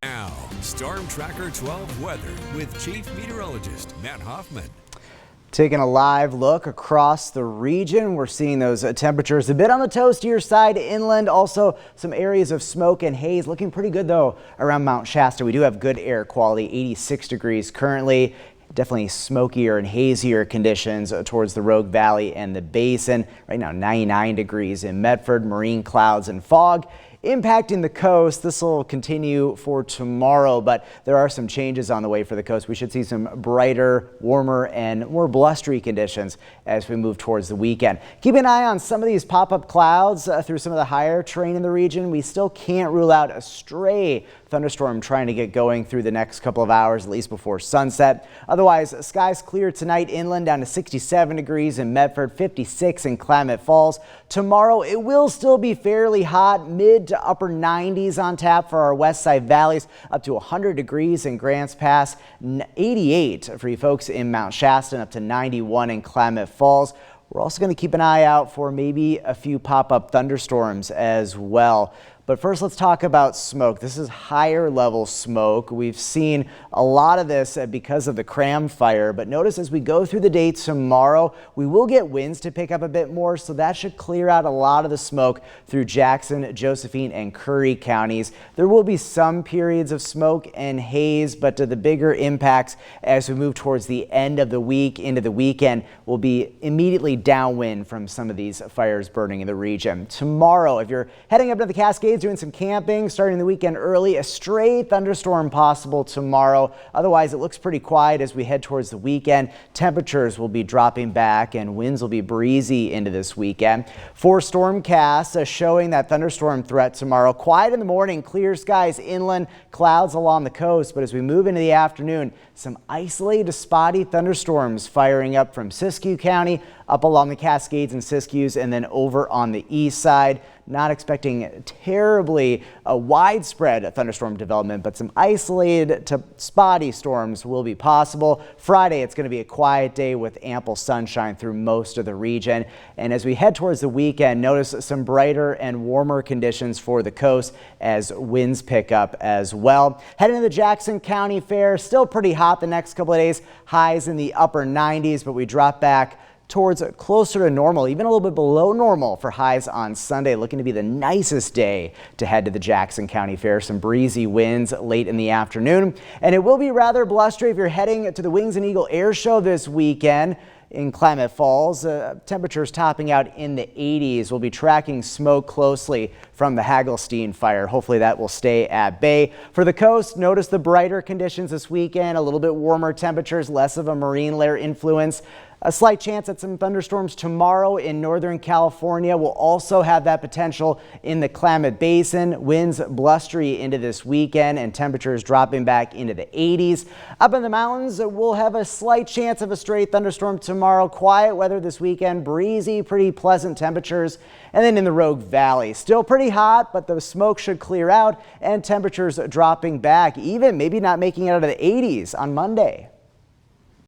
Now, Storm Tracker 12 weather with Chief Meteorologist Matt Hoffman. Taking a live look across the region, we're seeing those temperatures a bit on the toastier side inland. Also, some areas of smoke and haze looking pretty good, though, around Mount Shasta. We do have good air quality, 86 degrees currently. Definitely smokier and hazier conditions towards the Rogue Valley and the basin. Right now, 99 degrees in Medford. Marine clouds and fog impacting the coast. This will continue for tomorrow, but there are some changes on the way for the coast. We should see some brighter, warmer, and more blustery conditions as we move towards the weekend. Keep an eye on some of these pop-up clouds through some of the higher terrain in the region. We still can't rule out a stray thunderstorm trying to get going through the next couple of hours, at least before sunset. Otherwise, skies clear tonight inland down to 67 degrees in Medford, 56 in Klamath Falls. Tomorrow, it will still be fairly hot, mid to upper 90s on tap for our west side valleys, up to 100 degrees in Grants Pass, 88 for you folks in Mount Shasta, and up to 91 in Klamath Falls. We're also going to keep an eye out for maybe a few pop-up thunderstorms as well. But first, let's talk about smoke. This is higher level smoke. We've seen a lot of this because of the Cram fire, but notice as we go through the day tomorrow, we will get winds to pick up a bit more, so that should clear out a lot of the smoke through Jackson, Josephine, and Curry counties. There will be some periods of smoke and haze, but the bigger impacts as we move towards the end of the week into the weekend will be immediately downwind from some of these fires burning in the region. Tomorrow, if you're heading up to the Cascades, doing some camping, starting the weekend early, a stray thunderstorm possible tomorrow. Otherwise, it looks pretty quiet as we head towards the weekend. Temperatures will be dropping back and winds will be breezy into this weekend. For Stormcast showing that thunderstorm threat tomorrow. Quiet in the morning, clear skies inland, clouds along the coast. But as we move into the afternoon, some isolated spotty thunderstorms firing up from Siskiyou County, up along the Cascades and Siskiyous, and then over on the east side. Not expecting terribly widespread thunderstorm development, but some isolated to spotty storms will be possible. Friday, it's going to be a quiet day with ample sunshine through most of the region. And as we head towards the weekend, notice some brighter and warmer conditions for the coast as winds pick up as well. Heading to the Jackson County Fair, still pretty hot the next couple of days. Highs in the upper 90s, but we drop back towards closer to normal, even a little bit below normal for highs on Sunday. Looking to be the nicest day to head to the Jackson County Fair. Some breezy winds late in the afternoon, and it will be rather blustery if you're heading to the Wings and Eagle Air Show this weekend in Klamath Falls. Temperatures topping out in the 80s. We'll be tracking smoke closely from the Hagelstein fire. Hopefully that will stay at bay. For the coast, notice the brighter conditions this weekend, a little bit warmer temperatures, less of a marine layer influence. A slight chance at some thunderstorms tomorrow in Northern California. We'll also have that potential in the Klamath Basin. Winds blustery into this weekend and temperatures dropping back into the 80s. Up in the mountains, we'll have a slight chance of a stray thunderstorm tomorrow. Quiet weather this weekend, breezy, pretty pleasant temperatures. And then in the Rogue Valley, still pretty hot, but the smoke should clear out and temperatures dropping back, even maybe not making it out of the 80s on Monday.